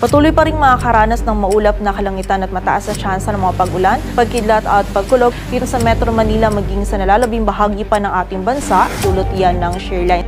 Patuloy pa rin makakaranas ng maulap na kalangitan at mataas na tsansa ng mga pag-ulan, pagkidlat at pagkulog dito sa Metro Manila maging sa nalalabing bahagi pa ng ating bansa, dulot yan ng shear line.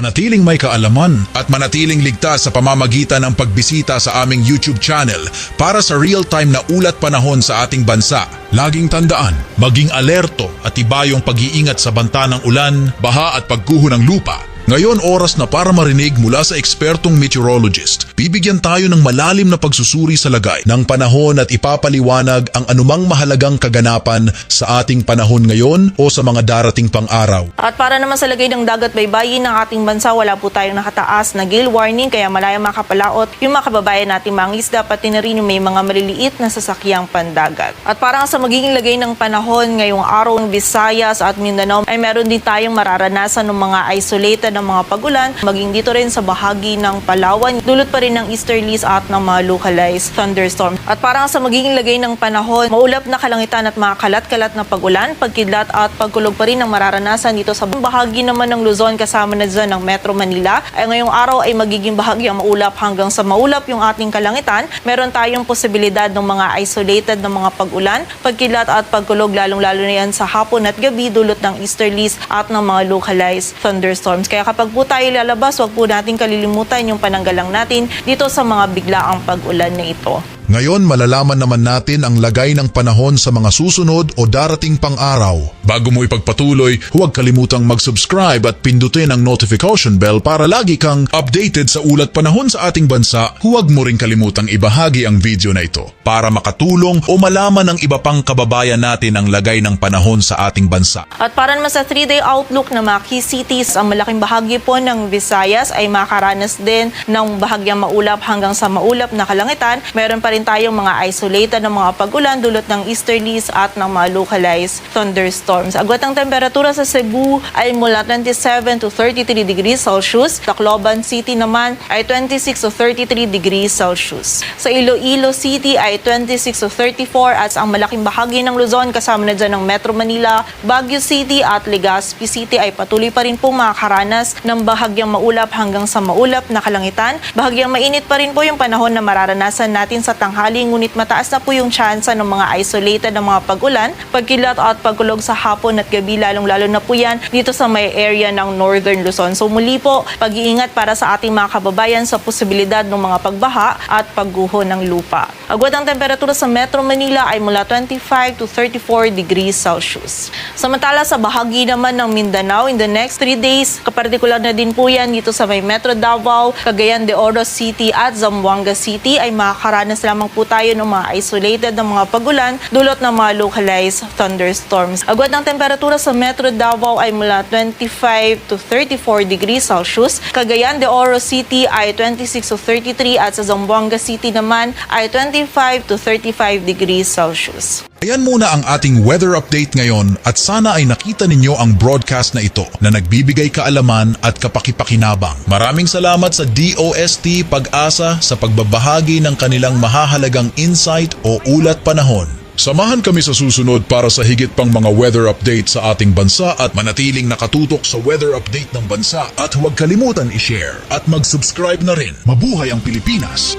Manatiling may kaalaman at manatiling ligtas sa pamamagitan ng pagbisita sa aming YouTube channel para sa real-time na ulat panahon sa ating bansa. Laging tandaan, maging alerto at iba yung pag-iingat sa banta ng ulan, baha at pagguho ng lupa. Ngayon oras na para marinig mula sa ekspertong meteorologist. Bibigyan tayo ng malalim na pagsusuri sa lagay ng panahon at ipapaliwanag ang anumang mahalagang kaganapan sa ating panahon ngayon o sa mga darating pang araw. At para naman sa lagay ng dagat baybayin ng ating bansa, wala po tayong nakataas na gale warning kaya malaya makapalaot yung mga kababayan natin mga isda pati na rin yung may mga maliliit na sasakyang pandagat. At parang sa magiging lagay ng panahon ngayong araw ng Visayas at Mindanao ay meron din tayong mararanasan ng mga isolated ng mga pagulan, maging dito rin sa bahagi ng Palawan, dulot pa rin ng easterlies at ng mga localized thunderstorm. At parang sa magiging lagay ng panahon, maulap na kalangitan at mga kalat-kalat na pagulan, pagkidlat at pagkulog pa rin ang mararanasan dito sa bahagi naman ng Luzon kasama na dyan ng Metro Manila. Ay ngayong araw ay magiging bahagyang maulap hanggang sa maulap yung ating kalangitan. Meron tayong posibilidad ng mga isolated na mga pagulan, pagkidlat at pagkulog lalong-lalo na yan sa hapon at gabi dulot ng easterlies at ng mga localized thunderstorms. Kaya kapag po tayo lalabas, huwag po natin kalilimutan yung pananggalang natin dito sa mga biglaang pag-ulan na ito. Ngayon malalaman naman natin ang lagay ng panahon sa mga susunod o darating pang araw. Bago mo ipagpatuloy, huwag kalimutang mag-subscribe at pindutin ang notification bell para lagi kang updated sa ulat panahon sa ating bansa. Huwag mo rin kalimutang ibahagi ang video na ito para makatulong o malaman ng iba pang kababayan natin ang lagay ng panahon sa ating bansa. At para naman sa 3-day outlook ng mga key cities, ang malaking bahagi po ng Visayas ay makaranas din ng bahagyang maulap hanggang sa maulap na kalangitan. Meron pa rin tayong mga isolated na mga pagulan dulot ng easterlies at ng mga localized thunderstorms. Agwat ang temperatura sa Cebu ay mula 27 to 33 degrees Celsius. Tacloban City naman ay 26 to 33 degrees Celsius. Sa Iloilo City ay 26 to 34 at ang malaking bahagi ng Luzon kasama na dyan ng Metro Manila, Baguio City at Legazpi City ay patuloy pa rin po makakaranas ng bahagyang maulap hanggang sa maulap na kalangitan. Bahagyang mainit pa rin po yung panahon na mararanasan natin sa tanghali, ngunit mataas na po yung tsansa ng mga isolated na mga pag-ulan, pagkilat at pagkulog sa hapon at gabi, lalong-lalo na po yan dito sa may area ng Northern Luzon. So muli po, pag-iingat para sa ating mga kababayan sa posibilidad ng mga pagbaha at pagguho ng lupa. Agwat ang temperatura sa Metro Manila ay mula 25 to 34 degrees Celsius. Samantala sa bahagi naman ng Mindanao, in the next 3 days, kapartikular na din po yan dito sa may Metro Davao, Cagayan de Oro City at Zamboanga City ay makakaranas lamang po tayo ng mga isolated na mga pagulan dulot ng mga localized thunderstorms. Agwat ng temperatura sa Metro Davao ay mula 25 to 34 degrees Celsius. Cagayan de Oro City ay 26 to 33 at sa Zamboanga City naman ay 25 to 35 degrees Celsius. Ayan muna ang ating weather update ngayon at sana ay nakita ninyo ang broadcast na ito na nagbibigay kaalaman at kapakipakinabang. Maraming salamat sa DOST Pag-asa sa pagbabahagi ng kanilang mahahalagang insight o ulat panahon. Samahan kami sa susunod para sa higit pang mga weather update sa ating bansa at manatiling nakatutok sa weather update ng bansa at huwag kalimutan i-share at mag-subscribe na rin. Mabuhay ang Pilipinas!